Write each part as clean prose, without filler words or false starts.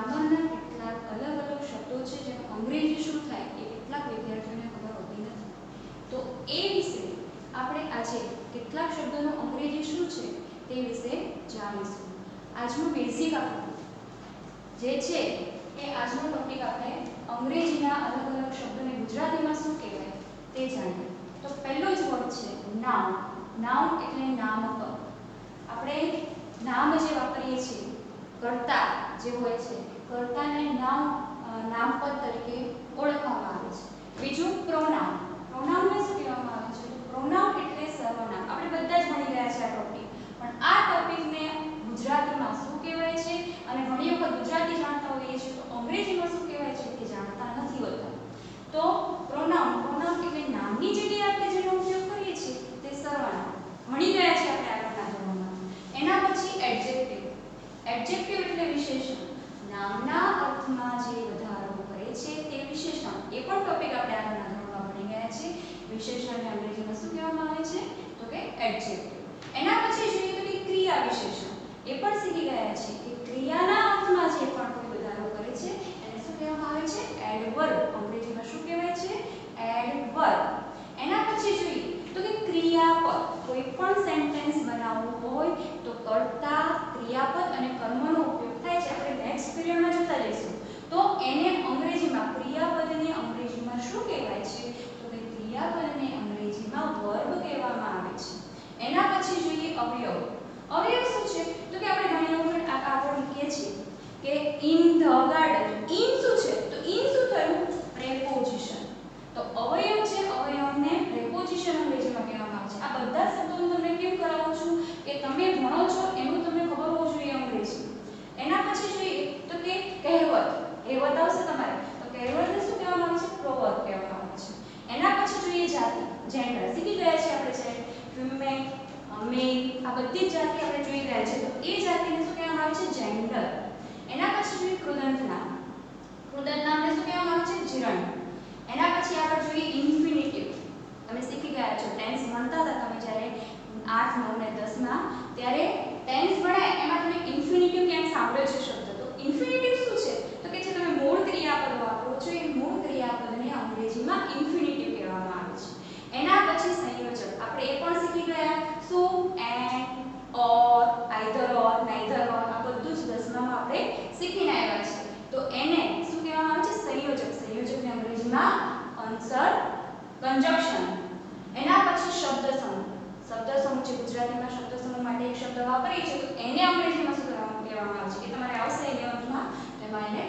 ગ્રામરના કેટલાક અલગ અલગ શબ્દો છે જેનો અંગ્રેજી શું થાય એ કેટલાક વિદ્યાર્થીઓને ખબર હોતી નથી. તો એ વિશે આપણે આજે કેટલાક શબ્દોનો અંગ્રેજી શું છે તે વિશે જાણીશું. આજનું બેઝિક આપણું જે છે એ આજનો ટોપિક આપણે અંગ્રેજીના અલગ અલગ શબ્દોને ગુજરાતીમાં શું કહેવાય તે જાણીએ. તો પહેલો જ વર્ડ છે નાઉન. નાઉન એટલે નામક. આપણે નામ જે વાપરીએ છીએ કર્તા જે હોય છે કર્તાને નામપદ તરીકે ઓળખવામાં આવે છે. બીજું પ્રોનાઉન. પ્રોનાઉનને શું કહેવામાં આવે છે? પ્રોનાઉન એટલે સર્વનામ. આપણે બધા જ ભણી ગયા છે આ ટોપિક, પણ આ ટોપિકને ગુજરાતીમાં શું કહેવાય છે અને ઘણી વખત ગુજરાતી જાણતા હોઈએ છીએ તો અંગ્રેજીમાં શું કહેવાય છે તે જાણતા નથી હોતા. તો પ્રોનાઉન એટલે નામની જગ્યાએ આપણે જેનો ઉપયોગ કરીએ છીએ તે સર્વનામ. ભણી ગયા છે આપણે આગળના ધોરણમાં. એના પછી એડજેક્ટિવ. એડજેક્ટિવ એટલે વિશેષણ. નામના અર્થમાં જે વધારો કરે છે તે વિશેષણ. એ પણ ટોપિક આપણે આગળના ધોરણમાં ભણી ગયા છે. વિશેષણને અંગ્રેજીમાં શું કહેવામાં આવે છે? તો કે એડજેક્ટિવ. એના પછી જોઈએ તો કે ક્રિયા વિશેષણ. એ પણ શીખી ગયા છે કે ક્રિયાના અર્થમાં જે પણ કોઈ વધારો કરે છે એને શું કહેવામાં આવે છે? એડવર્બ. અંગ્રેજીમાં શું કહેવાય છે? એડવર્બ. એના પછી જોઈએ તો કે ક્રિયાપદ. કોઈ પણ સેન્ટેન્સ બનાવવું હોય તો કર્તા, ક્રિયાપદ અને કર્મનો ઉપયોગ થાય છે. આપણે નેક્સ્ટ પીરિયડમાં જોતા જઈશું. તો એને અંગ્રેજીમાં ક્રિયાપદને અંગ્રેજીમાં શું કહેવાય છે? તો કે ક્રિયાપદને અંગ્રેજીમાં વર્બ કહેવામાં આવે છે. એના પછી જોઈએ અવયવ. અવયવ શું છે? તો કે આપણે ઘણી વખત આગળ લખીએ છીએ કે ઇન ધ ગાર્ડન. ઇન શું છે? તો ઇન શું થયું? પ્રેપોઝિશન. તો અવયવ છે, અવયવને પ્રેપોઝિશન અંગ્રેજીમાં કહેવામાં આવે છે. આ બધા શબ્દો હું તમને કેમ કરાવું છું કે તમે ભણો છો એનું તમને ખબર હોવું જોઈએ અંગ્રેજી. એના પછી જોઈએ તો કે કહેવત. કહેવત આવશે તમારે તો કહેવતને શું કહેવામાં આવે છે? પ્રોવર્બ કહેવામાં આવે છે. એના પછી જોઈએ જાતિ. જેન્ડર શીખી ગયા છે આપણે છે ફિમેલ, મેલ, આ બધી જ જાતિ આપણે જોઈ ગયા છે. તો એ જાતિને શું કહેવામાં આવે છે? જેન્ડર. એના પછી જોઈએ કૃદંત નામ. કૃદંત નામને શું કહેવામાં આવે છે? જીરંડ. એના પછી આગળ જોઈએ ઇન્ફિનિટિવ. તમે શીખી ગયા છો ટેન્સ ભણતા હતા તમે જ્યારે 8, 9 ને 10 માં ત્યારે ટેન્સ ભણાય એમાં તમે ઇન્ફિનિટિવ ક્યાંક સાંભળ્યો છે શબ્દ. તો ઇન્ફિનિટિવ શું છે? તો કે જે તમે મૂળ ક્રિયાપદ વાપરો છો એ મૂળ ક્રિયાપદને અંગ્રેજીમાં ઇન્ફિનિટિવ કહેવામાં આવે છે. એના પછી સંયોજક. આપણે એ પણ શીખી ગયા શું? And, or, either or, neither or, આ બધું જ 10માં આપણે શીખીને આવ્યા છે. તો એને શું કહેવામાં આવે છે? સંયોજક. સંયોજકને અંગ્રેજીમાં આન્સર કંજક્શન. એના પછી શબ્દ સમૂહ. શબ્દ સમૂહ છે ગુજરાતીમાં શબ્દ સમૂહ માટે એક શબ્દ વાપરીએ છીએ તો એને અંગ્રેજીમાં શું કહેવામાં આવે છે? એ તમારે આવશે 11th તેમાં એને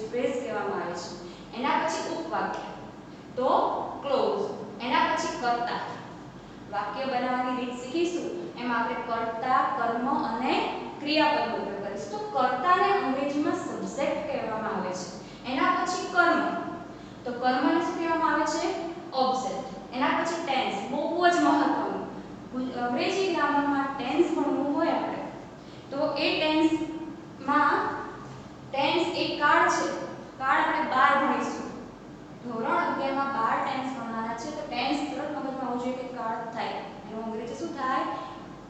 ફ્રેઝ કહેવામાં આવે છે. એના પછી ઉપવાક્ય તો ક્લોઝ. એના પછી કર્તા. વાક્ય બનાવવાની રીત શીખીશું. એમાં આપણે કર્તા, કર્મ અને ક્રિયાપદનો ઉપયોગ કરીશું. તો કર્તાને અંગ્રેજીમાં સબ્જેક્ટ કહેવામાં આવે છે. એના પછી કર્મ. તો કર્મને શું કહેવામાં આવે છે? ઓબ્જેક્ટ. એના પછી ટેન્સ. બહુ જ મહત્વનું. અંગ્રેજી ગ્રામરમાં ટેન્સ ભણવું હોય આપણે તો એ ટેન્સમાં ટેન્સ એક કાળ છે. કાળ આપણે 12 ભણીશું. ધોરણ 11 માં 12 ટેન્સ ભણવાના છે. તો ટેન્સ તરત મગજમાં આવવું જોઈએ કે કાળ થાય. એનું અંગ્રેજી શું થાય?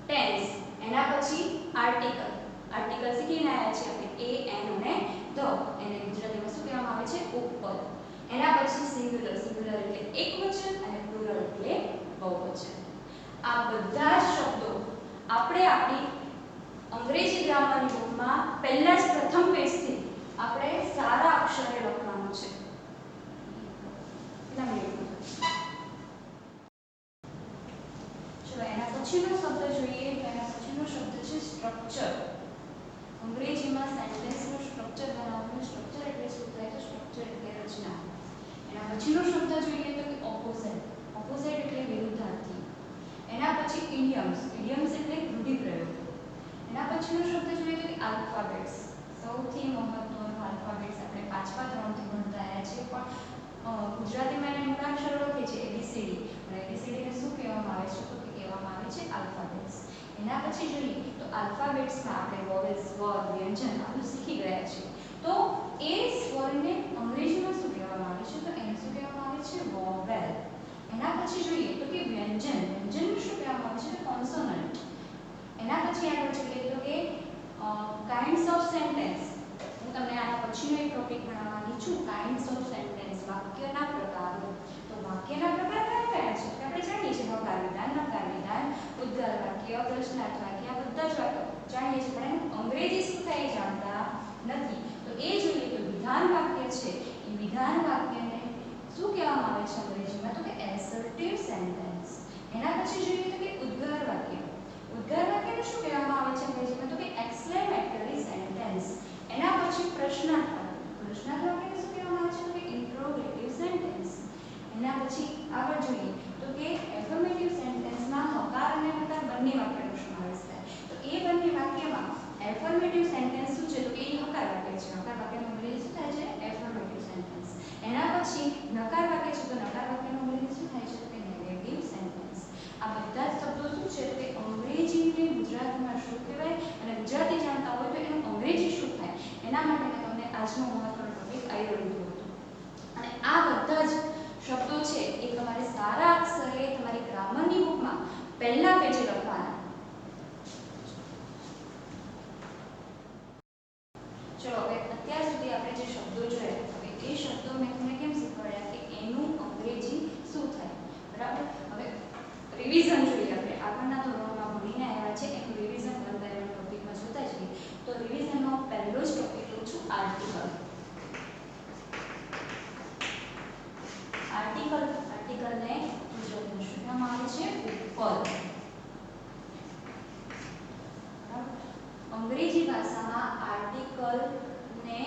ટેન્સ. એના પછી આર્ટિકલ. આર્ટિકલ શીખીને આવ્યા છે આપણે એ, એન અને ધ. એને ગુજરાતીમાં શું કહેવામાં આવે છે? ઉપપદ. એના પછી સિંગ્યુલર. સિંગ્યુલર એટલે એકવચન અને પ્લુરલ એટલે બહુવચન. આ બધા જ શબ્દો આપણે આપણી અંગ્રેજી ગ્રામરની બુકમાં પહેલા જ પ્રથમ પેજથી આપણે સારા અક્ષરે લખવાનું છે. ચલો એના પછીનો શબ્દ જોઈએ તો એના પછીનો શબ્દ છે સ્ટ્રક્ચર. અંગ્રેજીમાં સેન્ટેન્સનું સ્ટ્રક્ચર બનાવવાનું. સ્ટ્રક્ચર એટલે શું થાય? તો સ્ટ્રક્ચર એટલે રચના. એના પછીનો શબ્દ જોઈએ તો કે ઓપોઝિટ. ઓપોઝિટ એટલે વિરુદ્ધાર્થી. એના પછી ઇડિયમ્સ. ઇડિયમ્સ એટલે રૂઢિપ્રયોગ. એના પછીનો શબ્દ જોઈએ તો કે આલ્ફાબેટ્સ. સૌથી મહત્વનો આલ્ફાબેટ્સ આપણે 5મા ધોરણથી ભણતા આવ્યા છીએ. પણ ગુજરાતીમાં એને મૂળાક્ષરો લખે છે ABCD. અને ABCD ને શું કહેવામાં આવે છે? તો કે કહેવામાં આવે છે આલ્ફાબેટ્સ. એના પછી જોઈએ તો આલ્ફાબેટ્સમાં આપણે વોવેલ, સ્વર, વ્યંજન આ બધું શીખી ગયા છીએ. તો એ સ્વરને અંગ્રેજીમાં શું કહેવામાં આવે છે? તો એને શું કહેવામાં આવે છે? વોવેલ. એના પછી જોઈએ તો કે વ્યંજન. વ્યંજનને શું કહેવામાં આવે છે? કોન્સોનન્ટ. એના પછી આગળ જોઈએ તો કે કાઇન્ડ્સ ઓફ સેન્ટેન્સ. હું તમને આના પછીનો એક ટોપિક ભણાવવાની છું, કાઇન્ડ્સ ઓફ સેન્ટેન્સ, વાક્યના પ્રકારો. તો વાક્યના પ્રકાર કયા કયા છે? આપણે જાણીએ છીએ હકાર વિધાન, નકાર વિધાન, ઉદ્ગાર વાક્ય, પ્રશ્નાર્થ વાક્ય, આ બધા જ વાક્યો જાણીએ છીએ, પણ એનું અંગ્રેજી શું થાય એ જાણતા નથી. તો એ જોઈએ તો વિધાન વાક્ય છે, એ વિધાન વાક્યને શું કહેવામાં આવે છે અંગ્રેજીમાં? તો કે એસર્ટિવ સેન્ટેન્સ. એના પછી જોઈએ તો કે ઉદ્ગાર વાક્ય. ઉદ્ગાર વાક્યને શું કહેવામાં આવે છે અંગ્રેજીમાં? તો કે એક્સક્લેમેટરી સેન્ટેન્સ. એના પછી પ્રશ્નાર્થ વાક્ય. પ્રશ્નાર્થ વાક્યને શું કહેવામાં આવે છે? તો કે ઇન્ટ્રોગેટિવ સેન્ટેન્સ. એના પછી આગળ જોઈએ તો કે એફર્મેટિવ સેન્ટેન્સમાં હકાર અને નકાર બંને વાક્યનો સમાવેશ થાય. તો એ બંને વાક્યમાં એફર્મેટિવ સેન્ટેન્સ શું છે? તો કે એ હકાર વાક્ય છે. હકાર વાક્યનું અંગ્રેજી શું થાય છે? Affirmative sentence. એના પછી નકાર વાક્ય છે, તો નકાર વાક્યનું અંગ્રેજી શું થાય છે? તો કે નેગેટિવ સેન્ટેન્સ. આ બધા જ શબ્દો શું છે? તો કે અંગ્રેજીને ગુજરાતીમાં શું કહેવાય અને ગુજરાતી જાણતા હોય તો એનું અંગ્રેજી શું થાય, એના માટે મેં તમને આજનો મહત્વનો ટોપિક આવ્યો લીધો હતો. અને આ બધા જ શબ્દો છે એ તમારે સારા અક્ષરે તમારી ગ્રામરની બુકમાં પહેલા પેજે લખવાના. ચલો હવે અત્યાર સુધી આપણે જે શબ્દો જોયા, હવે એ શબ્દો મેં તમને કેમ શીખવાડ્યા કે એનું અંગ્રેજી શું થાય, બરાબર? હવે રિવિઝન જોઈએ. આપણે આગળના ધોરણમાં ભણીને આવ્યા છે એનું રિવિઝન વન બાય વન ટોપિકમાં જોતા જઈએ. તો રિવિઝનનો પહેલો જ ટોપિક લઉં છું, આર્ટિકલ. આર્ટિકલને ગુજરાતીમાં શું કહેવામાં આવે છે? ઉપપદ. અંગ્રેજી ભાષામાં આર્ટિકલને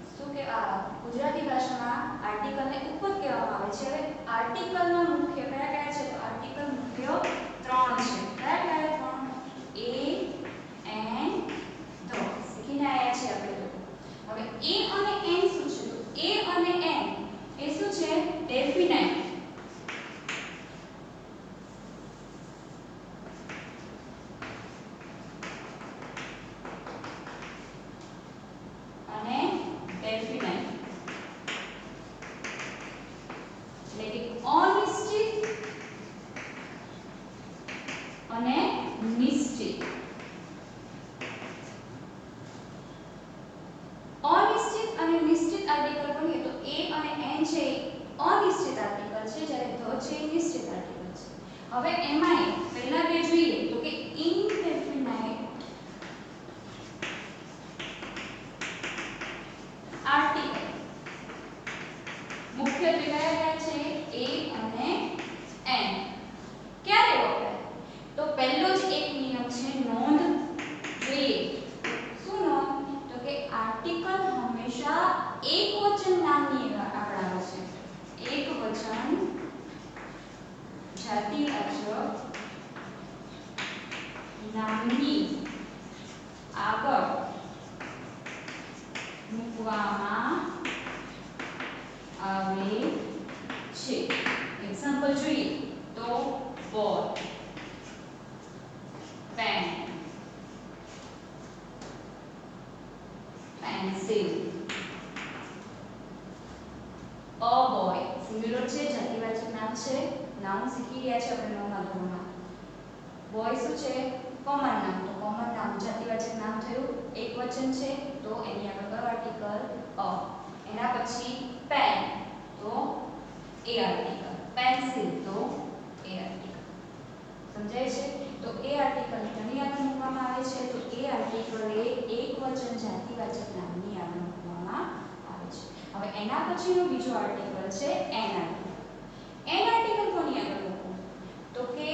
શું કહેવાય? ગુજરાતી ભાષામાં આર્ટિકલને ઉપપદ કહેવામાં આવે છે. હવે આર્ટિકલના મુખ્ય કયા કયા છે? તો આર્ટિકલ મુખ્ય 3 છે. કયા કયા 3? એ, એન, ધ. શીખીને આવ્યા છે આપણે લોકો. હવે એ અને એન શું છે? તો એ અને એન એ શું છે? ડેફિનાઇટ. અને ડેફિનાઇટ એટલે કે અનિશ્ચિત અને નિશ્ચિત. અનિશ્ચિત અને નિશ્ચિત આર્ટિકલ ભણીએ તો એ અને એન છે અનિશ્ચિત આર્ટિકલ છે, જ્યારે ધ છે એ નિશ્ચિત આર્ટિકલ છે. હવે એમાંય પહેલા બે જોઈએ તો કે ઇનડેફિનાઇટ આર્ટિકલ મુખ્યત્વે કયા કયા છે? એ અને એન. ક્યારે વપરાય? તો પહેલો જ એક નિયમ છે, નોંધ જોઈએ. શું નોંધ? તો કે આર્ટિકલ હંમેશા એકવચન નામની આગળ આવે છે. એકવચન જાતિવાચક નામની આગળ મૂકવામાં આવે છે. એક્ઝામ્પલ જોઈએ તો ball, pen, pencil. A boy singular છે, જાતિવાચક નામ છે, નામ શીખી ગયા છે આપણે 9મા ધોરણમાં. બોય શું છે? કોમન નામ. તો કોમન નામ જાતિવાચક નામ થયું, એકવચન છે તો એની આગળ કયો આર્ટિકલ? અ. એના પછી પેન તો એ આર્ટિકલ, પેન્સિલ તો એ આર્ટિકલ. સમજાય છે? તો એ આર્ટિકલ ઘણી આગળ મૂકવામાં આવે છે, તો એ આર્ટિકલ એ એકવચન જાતિવાચક નામની આગળ મૂકવામાં આવે છે. હવે એના પછીનો બીજો આર્ટિકલ છે એન આર્ટિકલ. એન આર્ટિકલ કોની આગળ મૂકવું? તો કે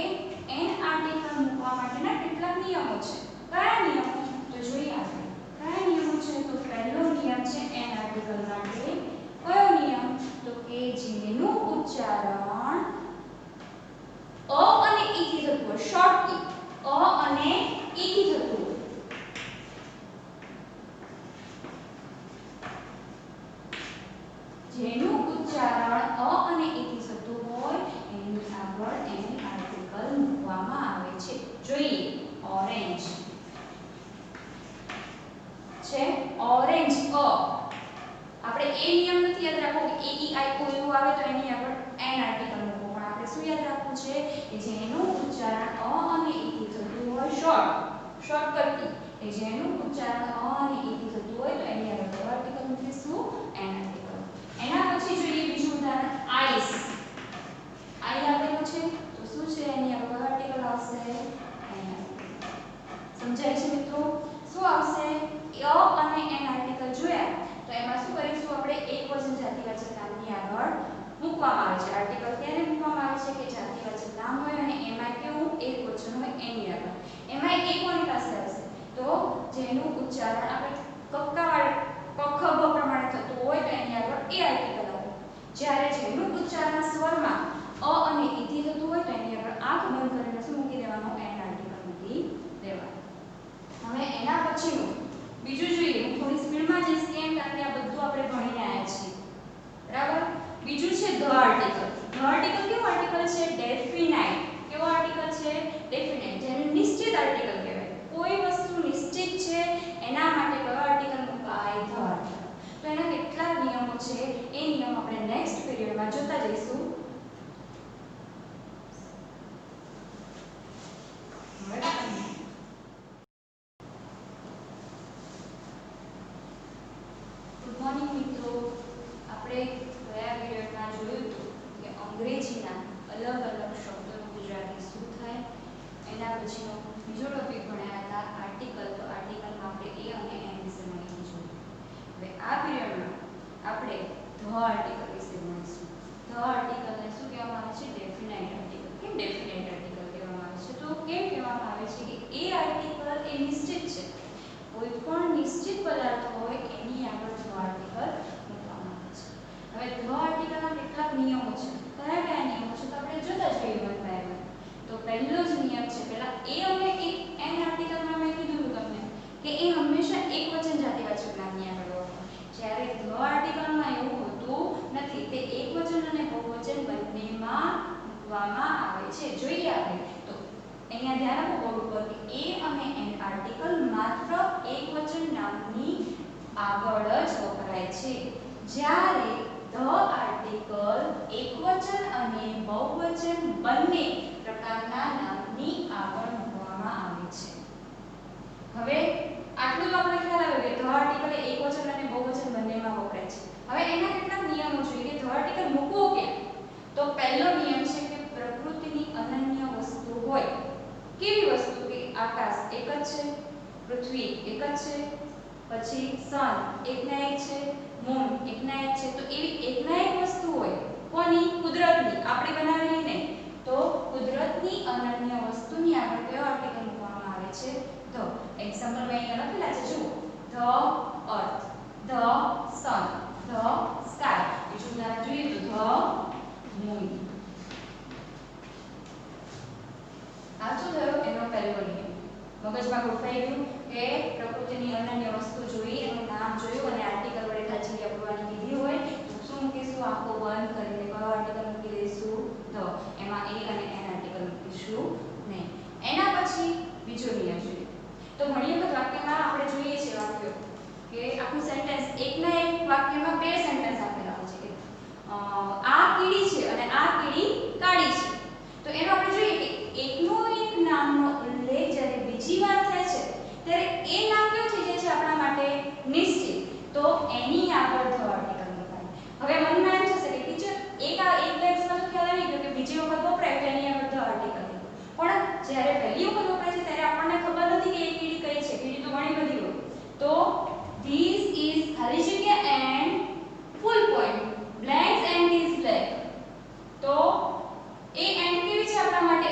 એન આર્ટિકલ મૂકવા માટેના કેટલાક નિયમો છે. કયા નિયમો? તો જોઈએ આપણે. કયા નિયમો છે? તો પહેલો નિયમ છે એન આર્ટિકલ માટે. કયો નિયમ? તો કે જેનું ઉચ્ચારણ અ અને ઈ થી થતું હોય, શોર્ટ ઈ. અ અને ઈ થી થતું હોય. જેનું ઉચ્ચારણ અ અને ઈ થી થતું હોય એની આગળ એન આર્ટિકલ મૂકવામાં આવે છે. જોઈએ ઓરેન્જ છે, ઓરેન્જ અ. આપણે એ નિયમ નથી યાદ રાખવો કે એ ઈ આઈ ઓ યુ આવે તો એની આગળ એન આર્ટિકલ મૂકવો, પણ આપણે શું યાદ રાખવું છે કે જેનું ઉચ્ચારણ અ અને ઈ થી થતું હોય, શોર્ટ, શોર્ટકટ ઈ. કે જેનું ઉચ્ચારણ અ અને ઈ થી થતું હોય તો એની આગળ કયો આર્ટિકલ મૂકીશું એન આર્ટિકલ. એના પછી જોઈએ બીજું ઉદાહરણ આઈસ. આઈ આપેલું છે તો શું છે એની આગળ કયો આર્ટિકલ આવશે એન આર્ટિકલ. સમજાય છે મિત્રો? શું આવશે અ અને એન આર્ટિકલ જોયા તો એમાં શું કરીશું આપણે એકવચન જાતિવાચક નામની આગળ મૂકવામાં આવે છે. આર્ટિકલ ક્યારે મૂકવામાં આવે છે કે જાતિવાચક નામ હોય અને એમાં કેવું એકવચન હોય એની આગળ. એમાં એક કોની પાસે આવશે તો જેનું ઉચ્ચારણ આપણે કક્કાવાળ કખ બ પ્રમાણે થતું હોય તો એની આગળ એ આર્ટિકલ આવે. જ્યારે જેનું ઉચ્ચારણ સ્વરમાં અ અને ઈ થી થતું હોય તો એની આગળ આંખ બંધ કરીને શું મૂકી દેવાનું એન આર્ટિકલ મૂકી દેવાનું. હવે એના પછીનું બીજું જોઈએ. હું થોડી સ્પીડમાં જઈશ કેમ કારણ કે આ બધું આપણે ભણીને આવ્યા છીએ. બરાબર? બીજું છે ધ આર્ટિકલ. ધ આર્ટિકલ કેવું આર્ટિકલ છે? ડેફિનાઇટ. કેવો આર્ટિકલ છે? ડેફિનાઇટ. જેને નિશ્ચિત આર્ટિકલ કહેવાય. કોઈ વસ્તુ નિશ્ચિત છે એના માટે કયો આર્ટિકલ મુકાય? The article. તો એના કેટલા નિયમો છે એ નિયમ આપણે નેક્સ્ટ પીરિયડમાં જોતા જઈશું. ગુડ મોર્નિંગ મિત્રો. આપણે ગયા પીરિયડમાં જોયું હતું કે અંગ્રેજીના અલગ અલગ શબ્દોનું ગુજરાતી શું થાય. એના પછીનો બીજો ટોપિક ભણ્યા હતા આર્ટિકલ. તો આર્ટિકલમાં આપણે એ અને એન વિશે માહિતી જોઈ. હવે આ પીરિયડમાં આપણે ધ આર્ટિકલ વિશે ભણીશું. ધ આર્ટિકલને શું કહેવામાં આવે છે? ડેફિનાઇટ આર્ટિકલ. કેમ ડેફિનાઇટ આર્ટિકલ કહેવામાં આવે છે? તો કેમ કહેવામાં આવે છે કે એ આર્ટિકલ એ નિશ્ચિત છે. કોઈ પણ નિશ્ચિત પદાર્થ હોય એની આગળ ધ આર્ટિકલ મૂકવામાં આવે છે. હવે ધ આર્ટિકલના કેટલાક નિયમો છે. કયા કયા નિયમો છે તો આપણે જોતા જઈએ વન બાય વન. તો પહેલો જ નિયમ છે પહેલા એ અને એન આર્ટિકલમાં મેં કીધું તમને કે એ હંમેશા એકવચન જાતિવાચક નામની આગળ હોય. જ્યારે ધ આર્ટિકલમાં એવું હોતું નથી. તે એકવચન અને બહુવચન બંનેમાં મૂકવામાં આવે છે. જોઈએ આપણે તો અહીંયા ધ્યાન આપો બોર્ડ ઉપર કે એ અને એન આર્ટિકલ માત્ર એકવચન નામની આગળ જ વપરાય છે. જ્યારે ધ આર્ટિકલ એકવચન અને બહુવચન બંને પ્રકારના નામની આગળ મૂકવામાં આવે છે. હવે આટલું તો આપણે ખ્યાલ આવ્યો કે ધ આર્ટિકલ એકવચન અને બહુવચન બંનેમાં વપરાય છે. હવે એના કેટલાક નિયમો જોઈએ કે ધ આર્ટિકલ મૂકવું ક્યાં. તો પહેલો નિયમ છે કે પ્રકૃતિની અનન્ય વસ્તુ હોય. કેવી વસ્તુ? કે આકાશ એક જ છે, પૃથ્વી એક જ છે, પછી સન એકના એક છે, મૂન એકના એક છે. તો એવી એકના એક વસ્તુ હોય. કોની? કુદરતની. આપણે બનાવેલી નહીં. તો કુદરતની અનન્ય વસ્તુની આગળ કયો આર્ટિકલ મૂકવામાં આવે છે? ધ. એક્ઝામ્પલ મેં અહીંયા લખેલા છે જુઓ. The earth, the sun, the sky. બીજું ઉદાહરણ જોઈએ તો ધ મૂન. આ શું થયો? એનો પહેલો નિયમ મગજમાં ગોઠવાઈ ગયું કે પ્રકૃતિની અનન્ય વસ્તુ જોઈ એનું નામ જોયું અને આર્ટિકલ વડે ખાચી આપવાની કીધી હોય તો શું મૂકીશું? આંખો બંધ કરીને કયો આર્ટિકલ મૂકી દઈશું? ધ. એમાં એ અને એન આર્ટિકલ મૂકીશું નહીં. એના પછી બીજો નિયમ જોઈએ. તો ઘણી વખત વાક્યમાં આપણે જોઈએ છે વાક્યો કે આખું સેન્ટેન્સ એકના એક વાક્યમાં બે સેન્ટેન્સ આપેલા હોય છે કે આ કીડી છે અને આ કીડી કાળી છે. તો એનો આપણે જોઈએ કે એકનો એક નામનો ઉલ્લેખ જ્યારે બીજી વાર થાય છે ત્યારે એ નામ કેવું થઈ જાય છે આપણા માટે? નિશ્ચિત. તો એની આગળ ધ આર્ટિકલ મૂકાય. હવે મનમાં એમ થશે કે ટીચર એક લાઈનમાં તો ખ્યાલ આવી ગયો કે બીજી વખત વપરાય તો એની આગળ ધ આર્ટિકલ. પણ જ્યારે પહેલી વખત વપરાય છે ત્યારે આપણને ખબર નથી કે એ કીડી કઈ છે. કીડી તો ઘણી બધી હોય. તો ધીસ ઇઝ ખાલી જગ્યા and full point blanks and is black. તો એ એન્ડ કેવી છે આપણા માટે?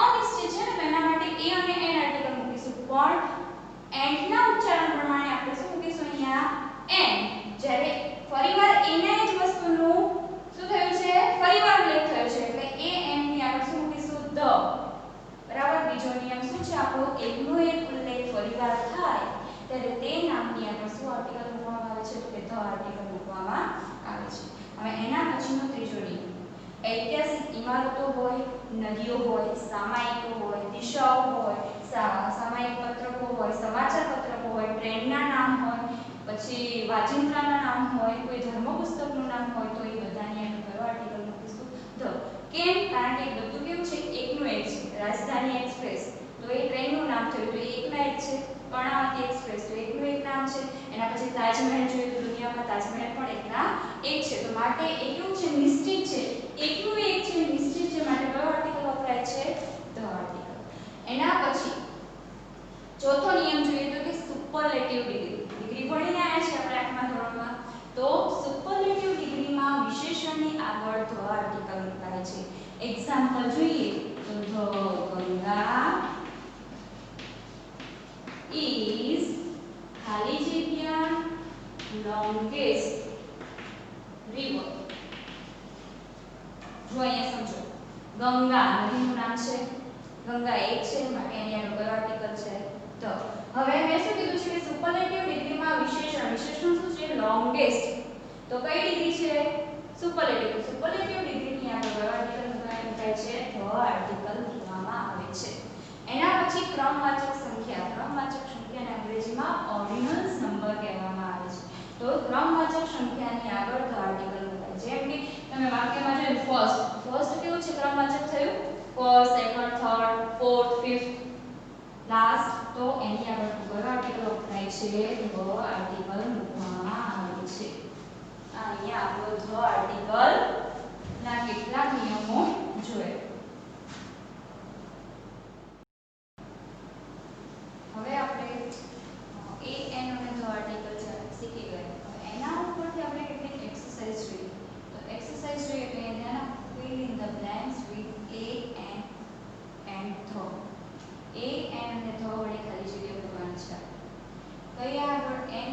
અનિશ્ચિત છે ને. એના માટે એ અને એન આર્ટિકલ મૂકીશું. પણ એન્ડના ઉચ્ચારણ પ્રમાણે આપણે શું મૂકીશું અહીંયા? એન. જ્યારે ફરીવાર એના જ વસ્તુનું શું થયું છે? ફરીવાર ઉલ્લેખ થયો છે એટલે એ એન ની આગળ શું મૂકીશું? ધ. બરાબર? બીજો નિયમ શું છે આપણો? એકનો એક ઉલ્લેખ ફરીવાર થાય ત્યારે તે નામની આગળ શું આર્ટિકલ મૂકવામાં આવે છે? તો કે ધ આર્ટિકલ મૂકવામાં આવે છે. હવે એના પછીનો ત્રીજો નિયમ. ઐતિહાસિક ઇમારતો હોય, નદીઓ હોય, સામાયિકો હોય, દિશાઓ હોય, સામાયિક પત્રકો હોય, સમાચાર પત્રકો હોય, ટ્રેનના નામ હોય, પછી વાજિંત્રાના નામ હોય, કોઈ ધર્મ પુસ્તકનું નામ હોય તો એ બધાની આગળ કયો આર્ટિકલ મૂકીશું? ધ. કેમ? કારણ કે બધું કેવું છે? એકનું એક છે. રાજધાની એક્સપ્રેસ તો એ ટ્રેનનું નામ થયું તો એ એકના એક છે. પણ તાજમહેલ જોઈએ તો દુનિયામાં તાજમહેલ પણ એકના એક છે, તો માટે એ કેવું છે, નિશ્ચિત છે, એકનું એક છે, નિશ્ચિત છે, માટે કયો આર્ટિકલ વપરાય છે, ધ આર્ટિકલ. એના પછી ચોથો નિયમ જોઈએ તો કે સુપરલેટિવ ડિગ્રી ભણીને આવ્યા છે આપણે 8મા ધોરણમાં. તો સુપરલેટિવ ડિગ્રીમાં વિશેષણની આગળ ધ આર્ટિકલ મુકાય છે. એક્ઝામ્પલ જોઈએ તો ધ ગંગા is ખાલી જગ્યા longest river. જો અહીંયા સમજો, ગંગા નદીનું નામ છે, ગંગા એક છે માટે એની આગળ કયો આર્ટિકલ છે, ધ. હવે મેં શું કીધું છે કે સુપરલેટિવ ડિગ્રીમાં વિશેષણ શું છે, લોંગેસ્ટ. તો કઈ ડિગ્રી છે, સુપરલેટિવ. સુપરલેટિવ ડિગ્રીની આગળ કયો આર્ટિકલ મુકાય છે, ધ આર્ટિકલ મૂકવામાં આવે છે. એના પછી ક્રમવાચક સંખ્યા. ક્રમવાચક સંખ્યાને અંગ્રેજીમાં ઓર્ડિનલ્સ નંબર કહેવામાં આવે છે. તો ક્રમવાચક સંખ્યાની આગળ ધ આર્ટિકલ મુકાય. જેમ કે તમે વાક્યમાં જોયું ફર્સ્ટ કેવું છે, ક્રમવાચક થયું, first, second, third, fourth, fifth, last. તો એની આગળ કયો આર્ટિકલ વપરાય છે, ધ આર્ટિકલ મૂકવામાં આવે છે. અહીંયા આપણો ધ આર્ટિકલ ના કેટલાક નિયમો જોયા. હવે આપણે એ એન અને ધ આર્ટિકલ શીખી ગયા. હવે એના ઉપરથી આપણે કેટલીક એક્સરસાઇઝ જોઈએ. તો એક્સરસાઇઝ જોઈએ તો અહીંયા fill in the blanks with a n and the. a n અને the વડે ખાલી જગ્યા ભરવાની છે. કઈ આગળ n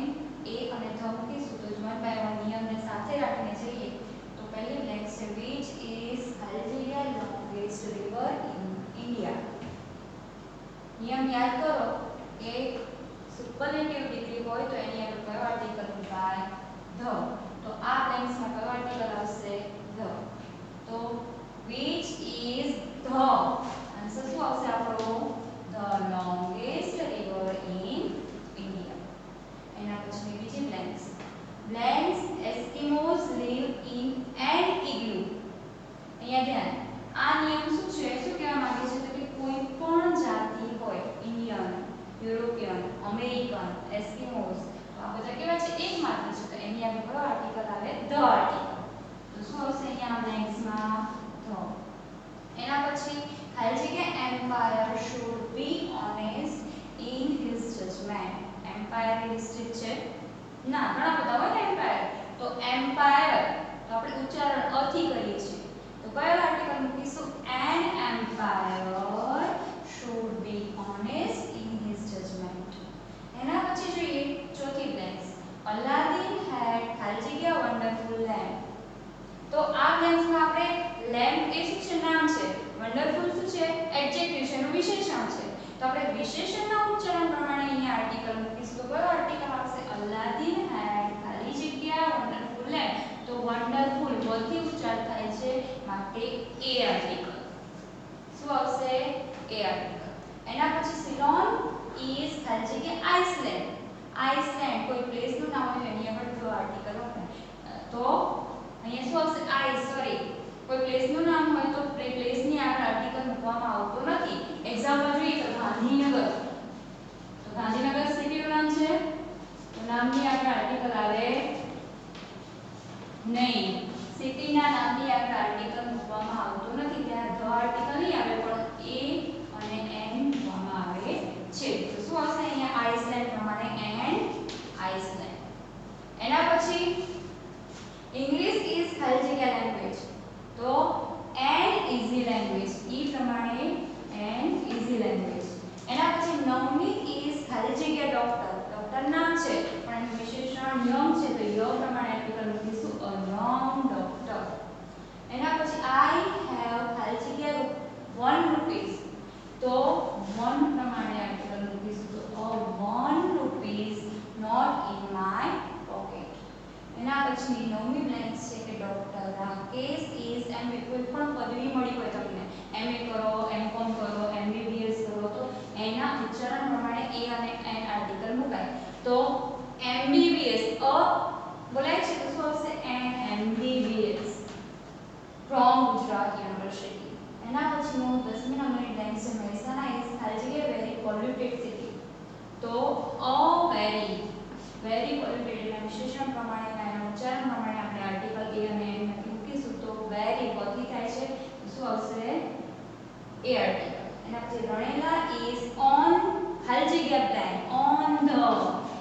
a અને the મૂકીશું તો 1 by 1 નિયમને સાથે રાખીને જઈએ તો પહેલી બ્લેન્ક છે which is ખાલી જગ્યા longest river in India. નિયમ યાદ કરો કે સુપરલેટિવ ડિગ્રી હોય તો એની આગળ કયો આર્ટિકલ મુકાય, ધ. તો આ બ્લેન્ક્સમાં કયો આર્ટિકલ આવશે, ધ. તો which is the આન્સર શું આવશે આપણો, the longest river in India. એના પછી બીજી blanks. Blanks Eskimos live in an igloo. અહીંયા ધ્યાન, આ નિયમ શું છે, શું કહેવા માંગે છે તો કે કોઈ પણ જાતિ હોય, ઇન્ડિયન, યુરોપિયન, અમેરિકન, એસ્કિમોસ, આ બધા કેવા છે, એક માત્ર છે, તો એની આગળ કયો આર્ટિકલ આવે, ધ આર્ટિકલ. તો શું આવશે અહીંયા બ્લેન્ક્સમાં, ધ. એના પછી ખાલી જગ્યા umpire should be honest in his judgment. Umpire district છે ના, ઘણા બધા હોય ને એમ્પાયર. તો એમ્પાયર તો આપણે ઉચ્ચારણ અથી કરીએ છીએ, તો કયો આર્ટિકલ મૂકીશું, an empire should be honest in his judgment. એના પછી જોઈએ ચોથી બ્લેન્ક્સ. અલાદીન had ખાલી જગ્યા વન્ડરફુલ લેમ્પ. તો આ બ્લેન્ક્સમાં આપણે લેમ્પ એ શું છે, નામ છે, વન્ડરફુલ શું છે, એડજેક્ટિવ છે, એનું વિશેષણ છે. તો આપણે વિશેષણના ઉચ્ચારણ પ્રમાણે અહીંયા આર્ટિકલ મૂકીશું તો કયો આર્ટિકલ આવશે, અલાદીન had ખાલી જગ્યા વન્ડરફુલ લેમ્પ. તો વન્ડરફુલ વથી ઉચ્ચાર થાય છે માટે એ આર્ટિકલ. શું આવશે, એ આર્ટિકલ. એના પછી સિલોન ઇઝ ખાલી જગ્યા આઇસલેન્ડ. આઇસલેન્ડ કોઈ પ્લેસ નું નામ હોય એની આગળ ધ આર્ટિકલ હોય. તો અહીંયા શું આવશે, કોઈ પ્લેસ નું નામ હોય તો પ્લેસ ની આગળ આર્ટિકલ મૂકવામાં આવતો નથી. એક્ઝામ્પલ જોઈએ તો ગાંધીનગર. તો ગાંધીનગર સિટી નું નામ છે, તો નામની આગળ આર્ટિકલ આવે નહીં. સિટીના નામની આગળ આર્ટિકલ મૂકવામાં આવતો નથી, ત્યાં ધ આર્ટિકલ નહીં આવે પણ એ અને એન મૂકવામાં આવે છે. તો શું આવશે અહીંયા આઇસલેન્ડ પ્રમાણે એન્ડ આઇસલેન્ડ. એના પછી ઇંગ્લિશ ઇઝ ખાલી જગ્યા લેંગ્વેજ. તો એન ઇઝી લેંગ્વેજ, ઈ પ્રમાણે એન ઇઝી લેંગ્વેજ. એના પછી નવમી ઇઝ ખાલી જગ્યા ડોક્ટર. ડોક્ટર નામ છે પણ એનું વિશેષણ યંગ છે, તો ય પ્રમાણે આર્ટિકલ મૂકીશું અ યંગ ડોક્ટર. એના પછી આઈ હેવ ખાલી જગ્યા 1 રૂપીસ. તો 1 પ્રમાણે આર્ટિકલ મૂકીશું તો a 1 rupees note in my pocket. એના પછી નવમી બ્લેન્ક છે કે ડોક્ટર રાકેશ ઇઝ એમ. કોઈ પણ પદવી મળી હોય તમને, એમએ કરો, એમકોમ કરો, એમબીબીએસ કરો, તો એના ઉચ્ચારણ પ્રમાણે એ અને એન આર્ટિકલ મુકાય. તો એમબીબીએસ અ બોલાય છે તો શું આવશે, an MBBS from Gujarat university. એના પછીનું 10મી નંબરની બ્લેન્ક છે મહેસાણા ઇઝ ખાલી જગ્યા વેરી પોલ્યુટેડ સિટી. તો અ વેરી વેરી પોલ્યુટેડ એના વિશેષણ પ્રમાણે એના ઉચ્ચારણ પ્રમાણે આપણે આર્ટિકલ એ અને એન માંથી મૂકીશું તો વેરી કોથી થાય છે તો શું આવશે એ આર્ટિકલ. એના પછી રણેલા ઇઝ ઓન ખાલી જગ્યા બ્લેન્ક ઓન ધ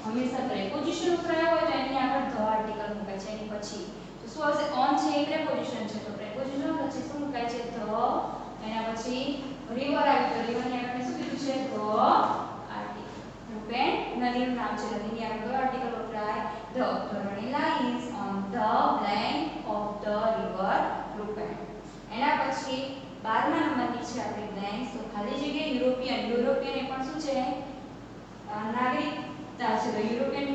હંમેશા પ્રેપોઝિશન ઉતરાયો હોય તો એની આગળ ધ આર્ટિકલ મુકાય છે એની પછી તો શું આવશે ઓન છે એ પ્રેપોઝિશન છે તો પ્રેપોઝિશન પછી શું મુકાય છે ધ એના પછી રિવર આવી તો રિવરની આગળ શું કીધું છે ધ આર્ટિકલ. રૂપેણ નદીનું નામ છે નદીની આગળ ધ આર્ટિકલ વપરાય ધ તો રણેલા is on the blank of the river રૂપેણ. એના પછી 12મા નંબરની છે આપણી બ્લેન્ક તો ખાલી જગ્યા યુરોપિયન યુરોપિયન એ પણ શું છે નાગરિકતા છે તો યુરોપિયન